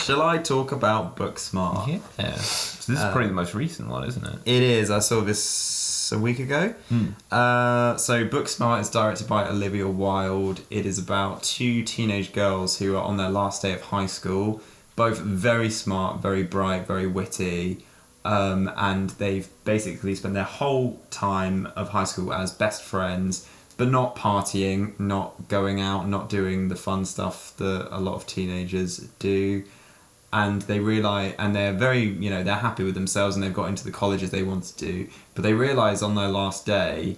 Shall I talk about Booksmart? Yeah. So this is probably the most recent one, isn't it? It is. I saw this a week ago. So Booksmart is directed by Olivia Wilde. It is about two teenage girls who are on their last day of high school, both very smart, very bright, very witty, and they've basically spent their whole time of high school as best friends, but not partying, not going out, not doing the fun stuff that a lot of teenagers do. And they realise, and they're very, they're happy with themselves and they've got into the colleges they want to do. But they realise on their last day,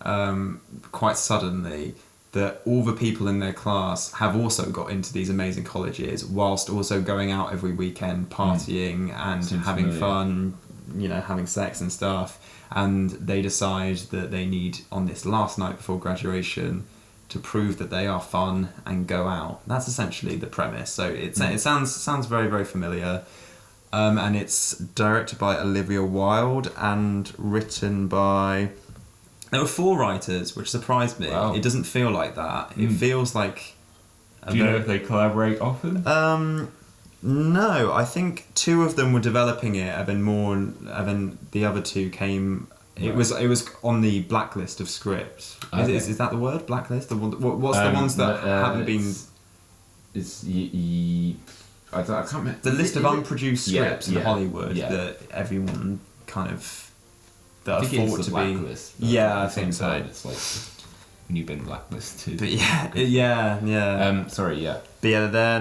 quite suddenly, that all the people in their class have also got into these amazing colleges, whilst also going out every weekend, partying and having fun, having sex and stuff. And they decide that they need, on this last night before graduation, to prove that they are fun and go out. That's essentially the premise. So it sounds very, very familiar. And it's directed by Olivia Wilde and written by... There were 4 writers, which surprised me. Wow. It doesn't feel like that. It feels like... Do you know if they collaborate often? No, I think 2 of them were developing it, and then the other 2 came... It was on the blacklist of scripts. Okay. Is that the word? Blacklist? What's the ones that haven't been... I can't remember. The list of unproduced scripts in Hollywood that everyone kind of... That I are think thought it's to the be... blacklist. Yeah, I think so. It's like... You've been blacklisted. But yeah. Sorry, yeah. But yeah, they're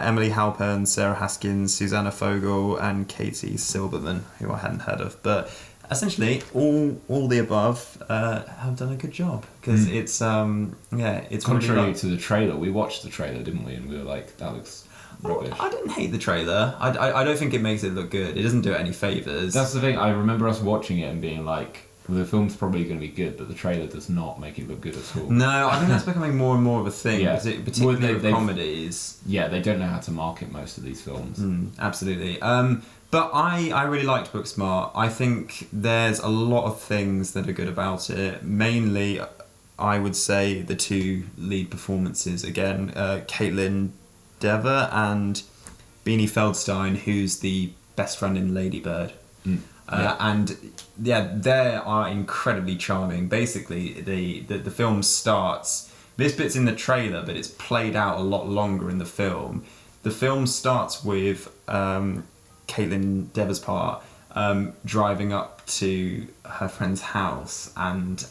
Emily Halpern, Sarah Haskins, Susanna Fogel, and Katie Silberman, who I hadn't heard of. But essentially, all the above have done a good job, because it's Contrary really to the trailer, we watched the trailer, didn't we? And we were like, that looks rubbish. I didn't hate the trailer. I don't think it makes it look good. It doesn't do it any favours. That's the thing. I remember us watching it and being like, well, the film's probably going to be good, but the trailer does not make it look good at all. No, I think that's becoming more and more of a thing, particularly with comedies. Yeah, they don't know how to market most of these films. Absolutely. But I really liked Booksmart. I think there's a lot of things that are good about it. Mainly, I would say the 2 lead performances again, Caitlin Dever and Beanie Feldstein, who's the best friend in Lady Bird. And yeah, they are incredibly charming. Basically, the film starts... This bit's in the trailer, but it's played out a lot longer in the film. The film starts with Caitlin Dever's part driving up to her friend's house, and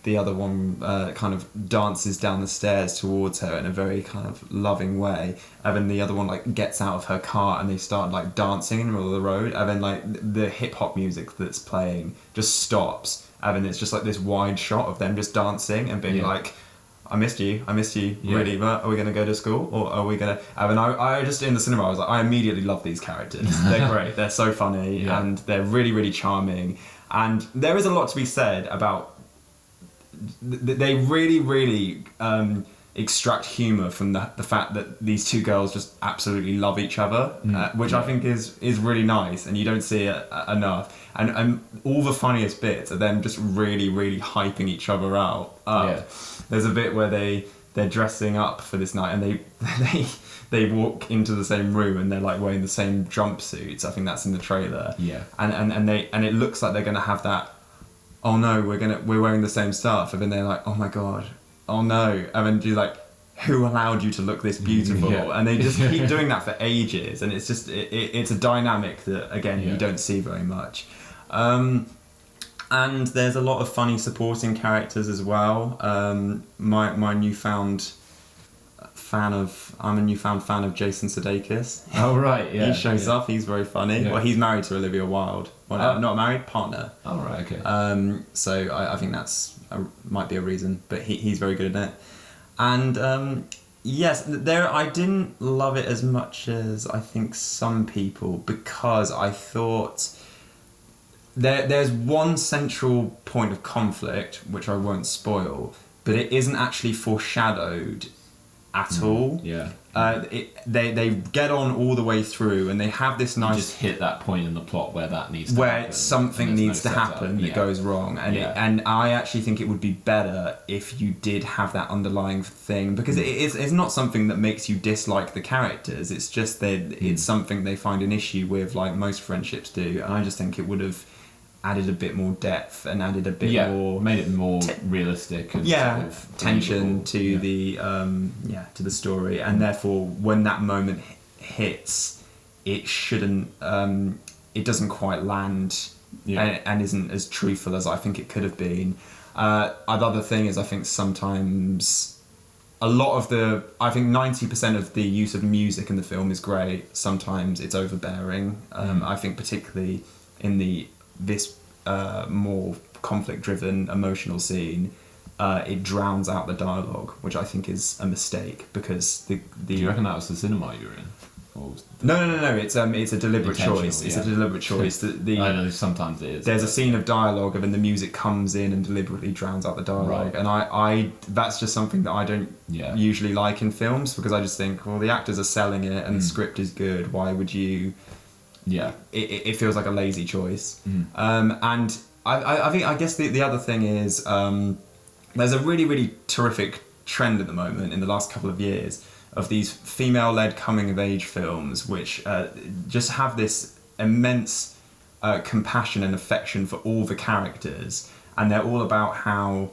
the other one kind of dances down the stairs towards her in a very kind of loving way, and then the other one like gets out of her car and they start like dancing in the middle of the road, and then like the hip-hop music that's playing just stops, and then it's just like this wide shot of them just dancing and being like, I missed you, really, but are we going to go to school, or are we going to... And then I just, in the cinema, I was like, I immediately love these characters. They're great, they're so funny, and they're really, really charming, and there is a lot to be said about... They really, really extract humour from the fact that these 2 girls just absolutely love each other, which I think is really nice, and you don't see it enough. And all the funniest bits are them just really, really hyping each other out. There's a bit where they're dressing up for this night, and they walk into the same room and they're like wearing the same jumpsuits. I think that's in the trailer. Yeah. And it looks like they're gonna have that. Oh no, we're wearing the same stuff, and then they're like, oh my god, oh no, and then you're like, who allowed you to look this beautiful? And they just keep doing that for ages, and it's just it's a dynamic that again you don't see very much. And there's a lot of funny supporting characters as well. My newfound fan of Jason Sudeikis. Oh right, yeah. He shows up. He's very funny. Yeah. Well, he's married to Olivia Wilde. Well, not married, partner. Oh right, okay. So I think that's might be a reason, but he's very good at it. And yes, I didn't love it as much as I think some people, because I thought there's one central point of conflict which I won't spoil, but it isn't actually foreshadowed at all. Yeah. They get on all the way through, and they have this nice. You just hit that point in the plot where that needs to where happen, something needs to happen that goes wrong, and I actually think it would be better if you did have that underlying thing, because it's not something that makes you dislike the characters. It's just that it's something they find an issue with, like most friendships do, and I just think it would have added a bit more depth and added a bit more, made it more realistic and sort of tension to the to the story, and therefore when that moment hits, it shouldn't it doesn't quite land and isn't as truthful as I think it could have been. The other thing is, I think sometimes a lot of I think 90% of the use of music in the film is great. Sometimes it's overbearing. I think particularly in this more conflict-driven emotional scene, it drowns out the dialogue, which I think is a mistake, because the. Do you reckon that was the cinema you were in? No. It's a deliberate choice. It's a deliberate choice. I know sometimes it is. There's a scene of dialogue, and then the music comes in and deliberately drowns out the dialogue, and I that's just something that I don't usually like in films, because I just think, well, the actors are selling it and the script is good. Why would you? Yeah, it feels like a lazy choice. And I guess the other thing is, there's a really, really terrific trend at the moment in the last couple of years of these female-led coming-of-age films, which just have this immense compassion and affection for all the characters, and they're all about how,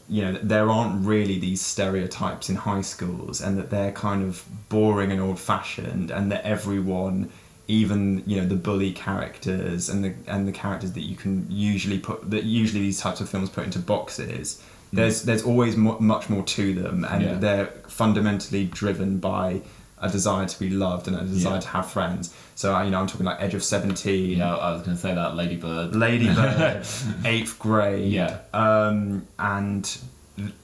there aren't really these stereotypes in high schools, and that they're kind of boring and old-fashioned, and that everyone, even the bully characters and the characters that you can usually these types of films put into boxes, there's always much more to them, and they're fundamentally driven by a desire to be loved and a desire to have friends. So I'm talking like Edge of 17. Yeah, I was going to say that. Lady Bird, 8th Grade. And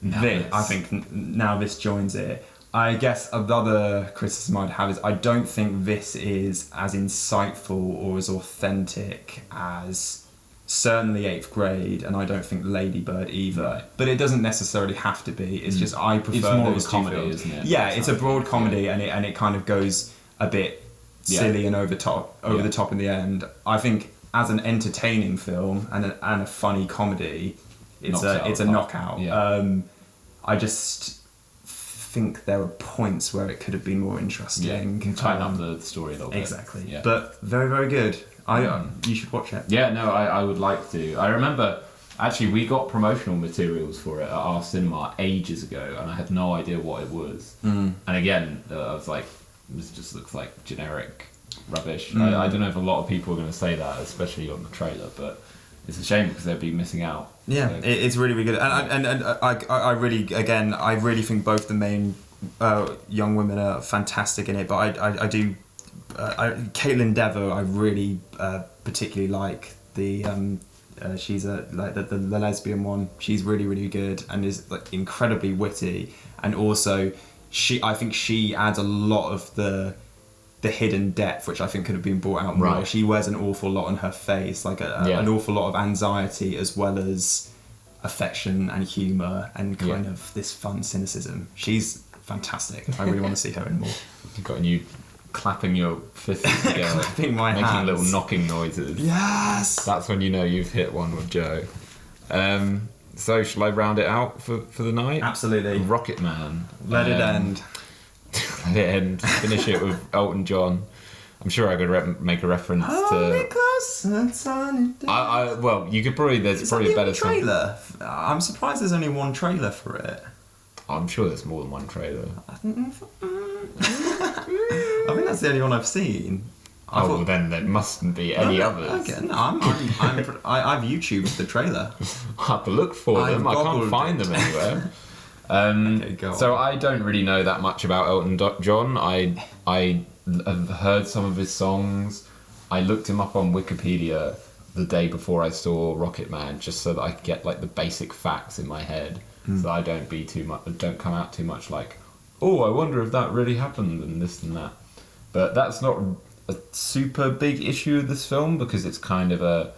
this, I think now this joins it. I guess another criticism I'd have is I don't think this is as insightful or as authentic as certainly 8th Grade, and I don't think Lady Bird either. Right. But it doesn't necessarily have to be. It's just I prefer. It's more those of a comedy, films. Isn't it? Yeah, it's a broad comedy, and it kind of goes a bit silly and over the top in the end. I think as an entertaining film and a funny comedy, it's a knockout. Yeah. I just think there are points where it could have been more interesting. Can tighten up the story a little bit. Exactly. Yeah. But very, very good. You should watch it. Yeah, no, I would like to. I remember, actually, we got promotional materials for it at our cinema ages ago, and I had no idea what it was. And again, I was like, this just looks like generic rubbish. I don't know if a lot of people are going to say that, especially on the trailer, but it's a shame because they'd be missing out. Yeah, so, it's really, really good. And I really think both the main young women are fantastic in it, but I do... Caitlin Dever, I really particularly like. She's the lesbian one. She's really, really good and is like incredibly witty, and also I think she adds a lot of the hidden depth, which I think could have been brought out more. Right. She wears an awful lot on her face, like an awful lot of anxiety as well as affection and humour and kind of this fun cynicism. She's fantastic. I really want to see her in more. You've got a new... clapping your fists together, clapping my making hands. Little knocking noises. Yes, that's when you know you've hit one with Joe. So shall I round it out for the night? Absolutely. Rocketman. Let it end. Let it end. Finish it with Elton John. I'm sure I could make a reference to. Well, you could probably. There's probably a better trailer. I'm surprised there's only one trailer for it. I'm sure there's more than one trailer. I think that's the only one I've seen. Well, then there mustn't be any others. Okay, no, I've YouTubed the trailer. I have to look for them. I can't find them anywhere. So I don't really know that much about Elton John. I have heard some of his songs. I looked him up on Wikipedia the day before I saw Rocketman, just so that I could get like the basic facts in my head, so that I don't come out too much like, oh, I wonder if that really happened and this and that. But that's not a super big issue of this film, because it's kind of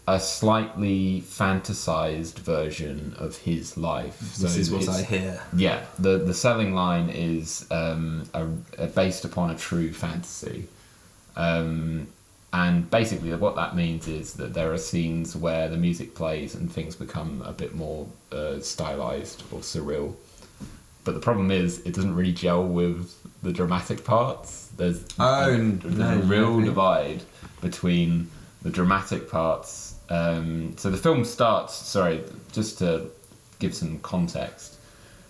a slightly fantasized version of his life. This is what I hear. Yeah, the selling line is based upon a true fantasy. And basically what that means is that there are scenes where the music plays and things become a bit more stylized or surreal. But the problem is it doesn't really gel with the dramatic parts. There's a real divide between the dramatic parts. So the film starts, just to give some context,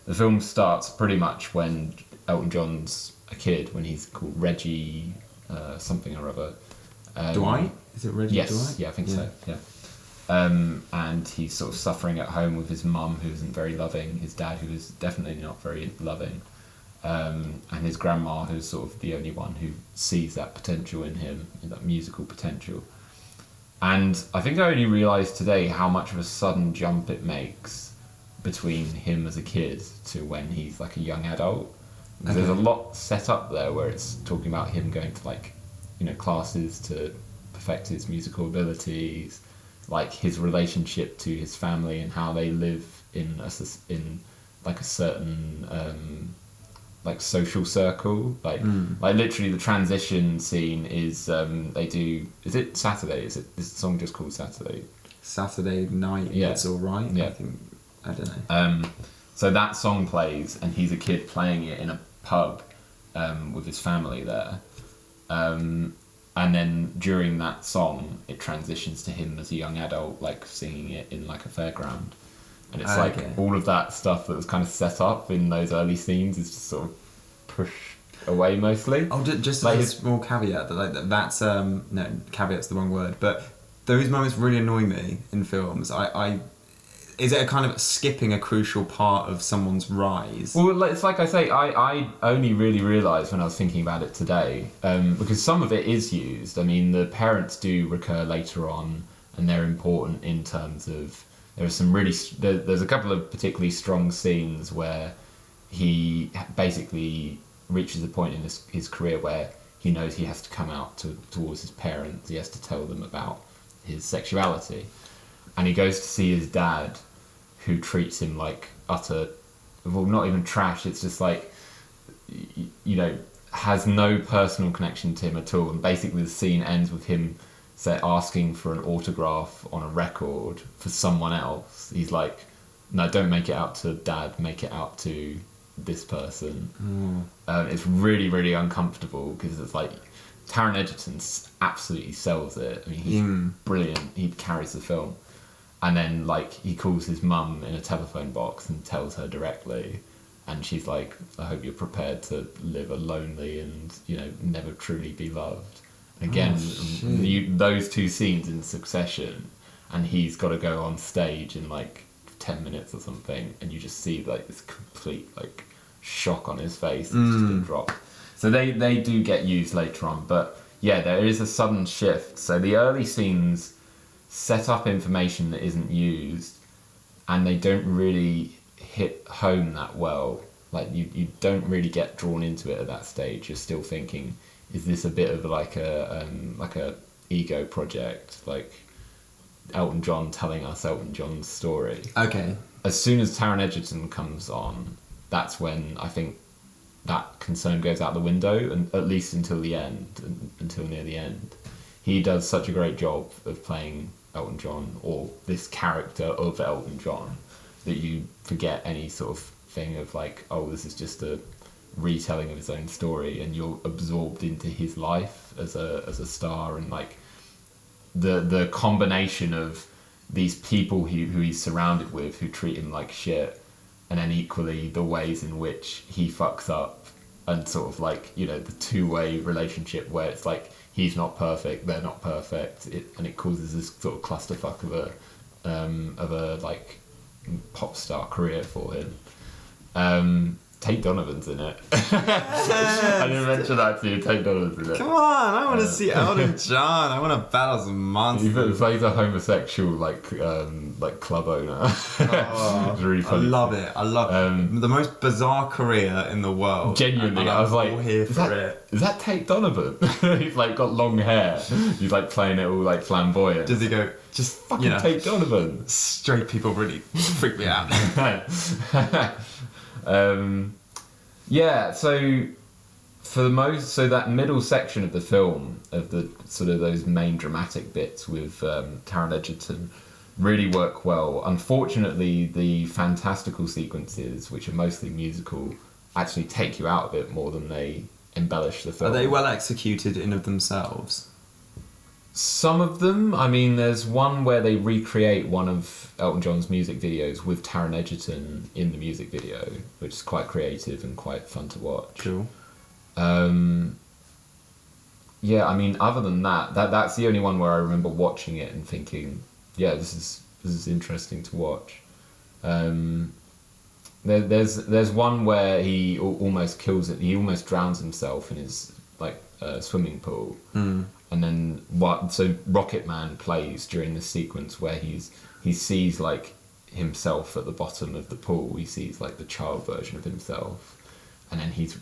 the film starts pretty much when Elton John's a kid, when he's called Reggie something or other. Dwight? Is it Reggie Yes, Dwight? yeah, I think so, yeah. And he's sort of suffering at home with his mum, who isn't very loving, his dad, who is definitely not very loving, and his grandma, who's sort of the only one who sees that potential in him, that musical potential. And I think I only realised today how much of a sudden jump it makes between him as a kid to when he's like a young adult. Okay. There's a lot set up there where it's talking about him going to classes to perfect his musical abilities, like his relationship to his family and how they live in a certain social circle, like literally the transition scene is is it Saturday? Is the song just called Saturday? Saturday night. Yeah, it's all right. Yeah, I don't know. So that song plays and he's a kid playing it in a pub with his family there. And then during that song, it transitions to him as a young adult, like singing it in like a fairground. And it's all of that stuff that was kind of set up in those early scenes is just sort of pushed away mostly. Oh, just like a small caveat that's no, caveat's the wrong word, but those moments really annoy me in films. Is it a kind of skipping a crucial part of someone's rise? Well, it's like I say, I only really realised when I was thinking about it today, because some of it is used. I mean, the parents do recur later on, and they're important in terms of, there are some really, there's a couple of particularly strong scenes where he basically reaches a point in his career where he knows he has to come out towards his parents, he has to tell them about his sexuality. And he goes to see his dad, who treats him like utter, well, not even trash, it's just like, has no personal connection to him at all. And basically the scene ends with him asking for an autograph on a record for someone else. He's like, no, don't make it out to Dad, make it out to this person. It's really, really uncomfortable because it's like, Taron Egerton absolutely sells it. I mean, he's brilliant. He carries the film. And then, he calls his mum in a telephone box and tells her directly. And she's like, I hope you're prepared to live a lonely and, never truly be loved. And again, those two scenes in succession, and he's got to go on stage in, 10 minutes or something, and you just see, this complete, shock on his face. It's just been dropped. So they do get used later on. But, yeah, there is a sudden shift. So the early scenes set up information that isn't used, and they don't really hit home that well. You don't really get drawn into it at that stage. You're still thinking, is this a bit of a ego project, like Elton John telling us Elton John's story? Okay. As soon as Taron Egerton comes on, that's when I think that concern goes out the window, and at least until the end, until near the end. He does such a great job of playing Elton John, or this character of Elton John, that you forget any sort of thing of this is just a retelling of his own story, and you're absorbed into his life as a star, and the combination of these people who he's surrounded with who treat him like shit, and then equally the ways in which he fucks up, and sort of the two-way relationship where it's he's not perfect, they're not perfect, and it causes this sort of clusterfuck of a pop star career for him. Tate Donovan's in it. I didn't mention that to you. Tate Donovan's in it. Come on, I want to see Elton John. I want to battle some monsters. He plays a homosexual like club owner. Oh, it's really funny. I love it. I love it. The most bizarre career in the world. Genuinely, I was like, here is that Tate Donovan? He's like got long hair. He's like playing it all like flamboyant. Does he go? Just fucking Tate Donovan. Straight people really freak me out. Yeah, so so that middle section of the film, of the sort of those main dramatic bits with Taron Egerton, really work well. Unfortunately, the fantastical sequences, which are mostly musical, actually take you out a bit more than they embellish the film. Are they well executed in of themselves? Some of them. I mean, there's one where they recreate one of Elton John's music videos with Taron Egerton in the music video, which is quite creative and quite fun to watch. Cool. Yeah, I mean, other than that's the only one where I remember watching it and thinking, yeah, this is interesting to watch. There's one where he almost kills it. He almost drowns himself in his swimming pool. And then so Rocketman plays during this sequence where he sees like himself at the bottom of the pool. He sees like the child version of himself, and then he's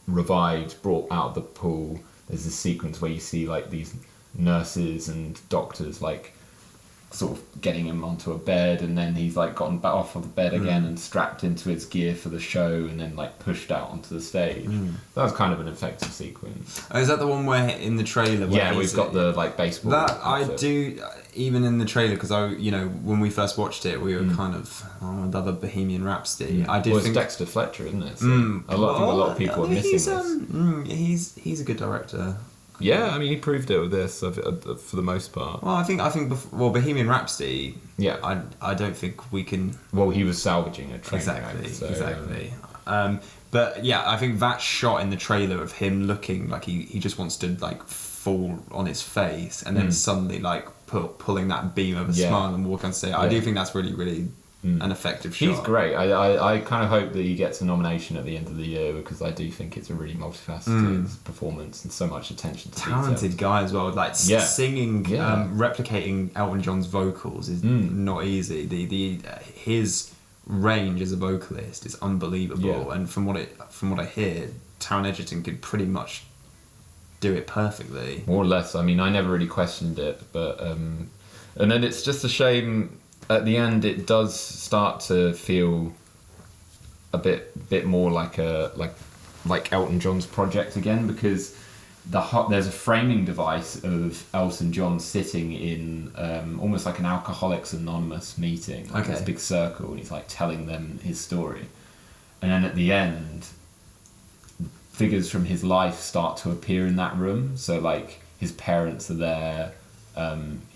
revived, brought out of the pool. There's a sequence where you see like these nurses and doctors like sort of getting him onto a bed, and then he's like gotten back off of the bed again and strapped into his gear for the show, and then like pushed out onto the stage. That was kind of an effective sequence. Oh, is that the one where in the trailer? Yeah, we've got the like baseball. That I do, even in the trailer, because when we first watched it, we were kind of another Bohemian Rhapsody. I did. Well, it's Dexter Fletcher, isn't it? So a lot of people are missing this. He's a good director. Yeah, I mean, he proved it with this for the most part. Well, I think Bohemian Rhapsody. Yeah, I don't think we can. Well, he was salvaging a train exactly. But yeah, I think that shot in the trailer of him looking like he just wants to like fall on his face, and then suddenly like pulling that beam of a smile and walk on stage. I do think that's really, really an effective shot. He's great. I kind of hope that he gets a nomination at the end of the year, because I do think it's a really multifaceted performance and so much attention to talented detail. Guy as well. Like singing, replicating Elton John's vocals is not easy. His range as a vocalist is unbelievable, and from what I hear, Taron Egerton could pretty much do it perfectly, more or less. I mean, I never really questioned it, but and then it's just a shame. At the end, it does start to feel a bit more like Elton John's project again, because there's a framing device of Elton John sitting in almost like an Alcoholics Anonymous meeting, like this big circle, and he's like telling them his story, and then at the end, figures from his life start to appear in that room. So like his parents are there.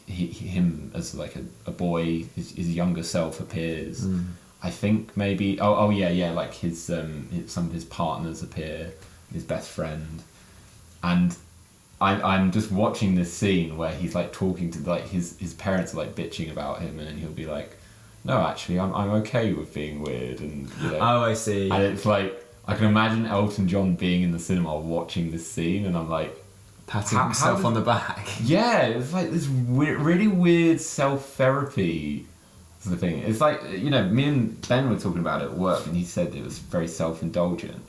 Him as like a boy, his younger self appears. I think maybe like his some of his partners appear, his best friend, and I'm just watching this scene where he's like talking to like his parents are like bitching about him, and then he'll be like, no, actually I'm okay with being weird, and oh, I see. And it's like I can imagine Elton John being in the cinema watching this scene, and I'm like, patting himself on the back. Yeah, it's like this really weird self-therapy sort of thing. It's like, me and Ben were talking about it at work, and he said it was very self-indulgent.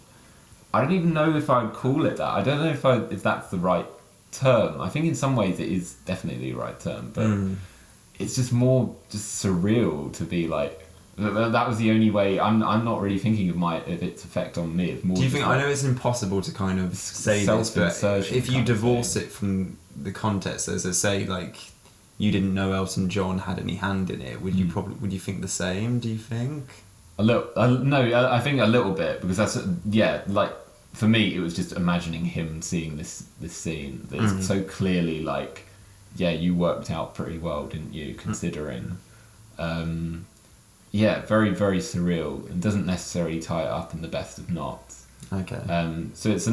I don't even know if I would call it that. I don't know if that's the right term. I think in some ways it is definitely the right term, but it's just more just surreal to be like, that was the only way. I'm not really thinking of its effect on me. It's more. Do you think? I know it's impossible to kind of say this, but if you divorce it from the context, as I say, like you didn't know Elton John had any hand in it, would you think the same? Do you think? A little. No, I think a little bit, because that's like for me, it was just imagining him seeing this scene. It's so clearly like, you worked out pretty well, didn't you? Considering. Very, very surreal, and doesn't necessarily tie it up in the best of knots. Okay. So it's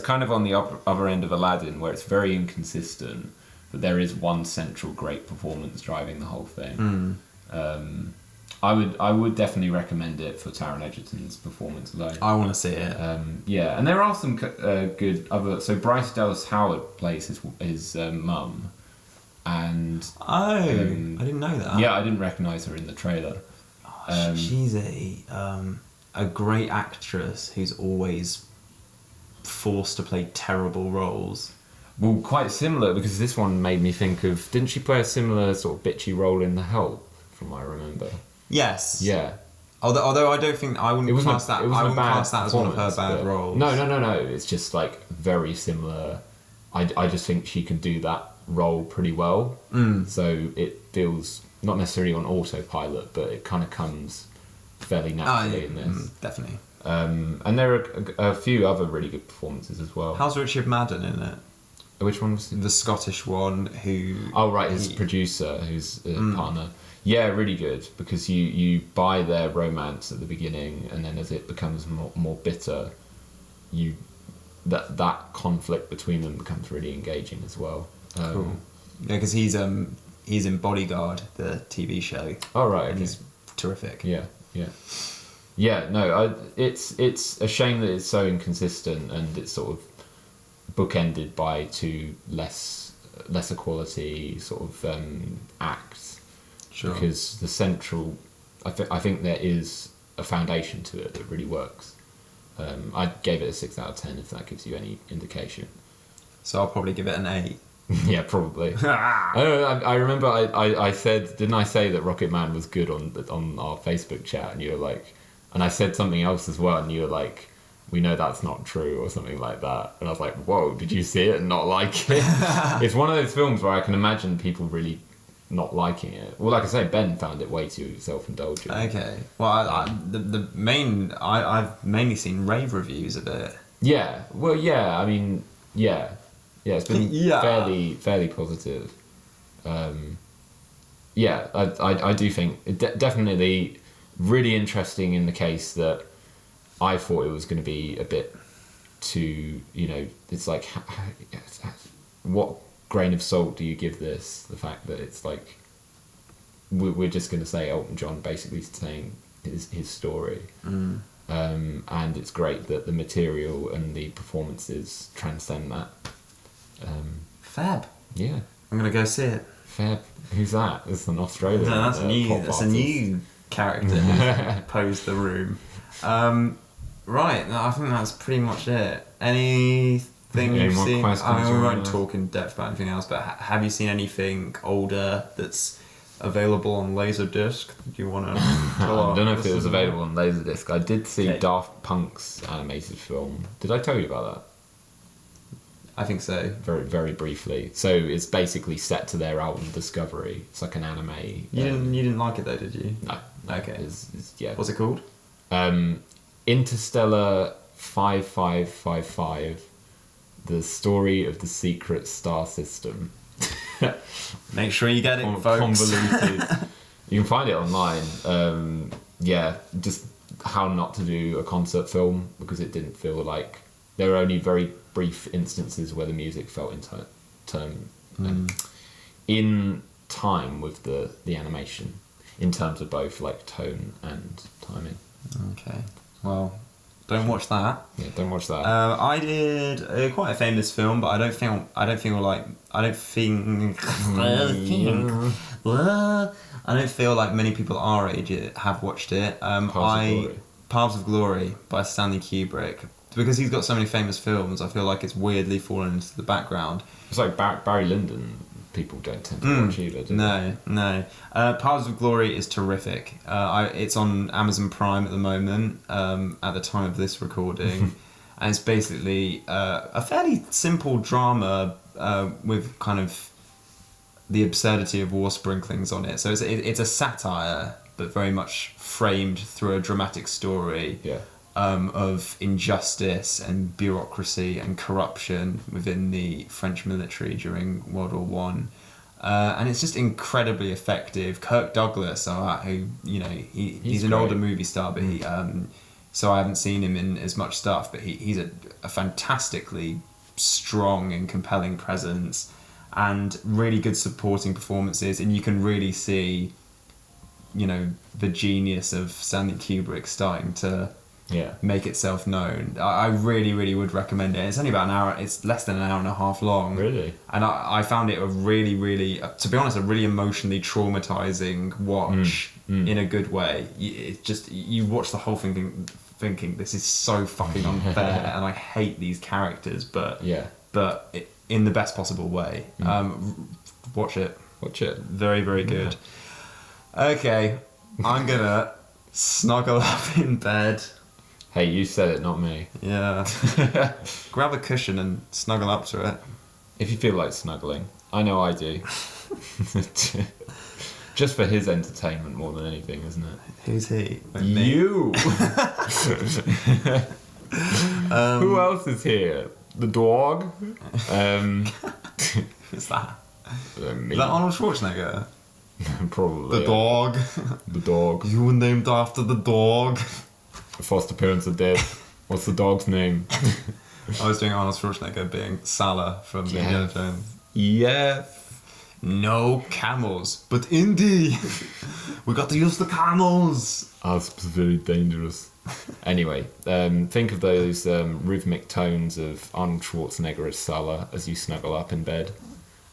kind of on the other end of Aladdin, where it's very inconsistent, but there is one central great performance driving the whole thing. I would definitely recommend it for Taron Egerton's performance alone. I want to see it. Yeah, and there are some good other. So Bryce Dallas Howard plays his mum, and I didn't know that. Yeah, I didn't recognise her in the trailer. She's a great actress who's always forced to play terrible roles. Well, quite similar, because this one made me think of... Didn't she play a similar sort of bitchy role in The Help, from what I remember? Yes. Yeah. Although I don't think... I wouldn't class that as one of her bad roles. No. It's just, like, very similar. I just think she can do that role pretty well. So it feels not necessarily on autopilot, but it kind of comes fairly naturally in this. Definitely. And there are a few other really good performances as well. How's Richard Madden in it? Which one was the Scottish one who... Oh, right, his producer, who's a partner. Yeah, really good, because you buy their romance at the beginning, and then as it becomes more bitter, that conflict between them becomes really engaging as well. Cool. Yeah, because he's in Bodyguard, the TV show. Oh, right, okay. And he's terrific. Yeah, no, it's a shame that it's so inconsistent, and it's sort of bookended by two lesser quality sort of acts. Sure. Because the central, I think there is a foundation to it that really works. I gave it a 6 out of 10, if that gives you any indication. So I'll probably give it an 8. Yeah, probably. I remember I said, didn't I say that Rocketman was good on our Facebook chat, and you were like, and I said something else as well, and you were like, we know that's not true, or something like that. And I was like, whoa, did you see it and not like it? It's one of those films where I can imagine people really not liking it. Well, like I say, Ben found it way too self-indulgent. Okay. Well, I've mainly seen rave reviews of it. Yeah. Well, yeah. I mean, yeah. It's been fairly positive. Yeah, I do think it definitely really interesting in the case that I thought it was going to be a bit too, it's like, what grain of salt do you give this? The fact that it's like, we're just going to say Elton John basically saying his story. And it's great that the material and the performances transcend that. Fab. Yeah. I'm going to go see it. Fab. Who's that? It's an Australian. No, that's a new character who's posed the room. Right, no, I think that's pretty much it. Anything you've seen? I mean, we won't talk in depth about anything else, but have you seen anything older that's available on Laserdisc? Do you want to? I don't know if it was available on Laserdisc. I did see Daft Punk's animated film. Did I tell you about that? I think so. Very, very briefly. So it's basically set to their album Discovery. It's like an anime. You didn't like it though, did you? No. Okay. Yeah. What's it called? Interstellar 5555. The Story of the Secret Star System. Make sure you get it, folks. Convoluted. You can find it online. Just how not to do a concert film, because it didn't feel like... There were only very brief instances where the music felt in time with the animation, in terms of both like tone and timing. Okay. Well, don't watch that. Yeah, don't watch that. I did quite a famous film, but I don't feel like many people our age have watched it. Paths of Glory by Stanley Kubrick. Because he's got so many famous films, I feel like it's weirdly fallen into the background. It's like Barry Lyndon. People don't tend to watch either, do they? No. Paths of Glory is terrific. It's on Amazon Prime at the moment, at the time of this recording. And it's basically a fairly simple drama with kind of the absurdity of war sprinklings on it. So it's a satire, but very much framed through a dramatic story. Yeah. Of injustice and bureaucracy and corruption within the French military during World War One, and it's just incredibly effective. Kirk Douglas, who he's an older movie star, but so I haven't seen him in as much stuff, but he's a fantastically strong and compelling presence, and really good supporting performances, and you can really see the genius of Stanley Kubrick starting to make itself known. I really, really would recommend it. It's only about an hour. It's less than an hour and a half long. Really? And I found it a really, really, to be honest, a really emotionally traumatizing watch in a good way. It's just, you watch the whole thing thinking this is so fucking unfair and I hate these characters, but in the best possible way. Watch it. Very, very good. Okay, I'm gonna snuggle up in bed. Hey, you said it, not me. Yeah. Grab a cushion and snuggle up to it. If you feel like snuggling. I know I do. Just for his entertainment more than anything, isn't it? Who's he? You! Who else is here? The dog? Who's that? Me. Is that Arnold Schwarzenegger? Probably. The dog. The dog. You were named after the dog. The foster parents are dead. What's the dog's name? I was doing Arnold Schwarzenegger being Salah from Indiana Jones. Yeah. No camels, but Indy. We got to use the camels. That's very dangerous. Anyway, think of those rhythmic tones of Arnold Schwarzenegger as Salah as you snuggle up in bed.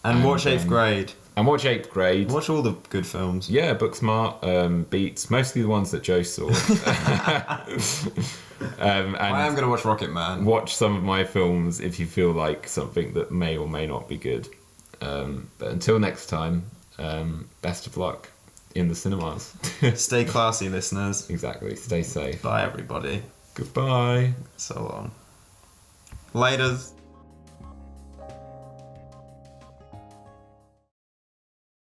And watch 8th Grade. And watch 8th Grade. Watch all the good films. Yeah, Booksmart, Beats, mostly the ones that Joe saw. And I am going to watch Rocketman. Watch some of my films if you feel like something that may or may not be good. But until next time, best of luck in the cinemas. Stay classy, listeners. Exactly. Stay safe. Bye, everybody. Goodbye. So long. Laters.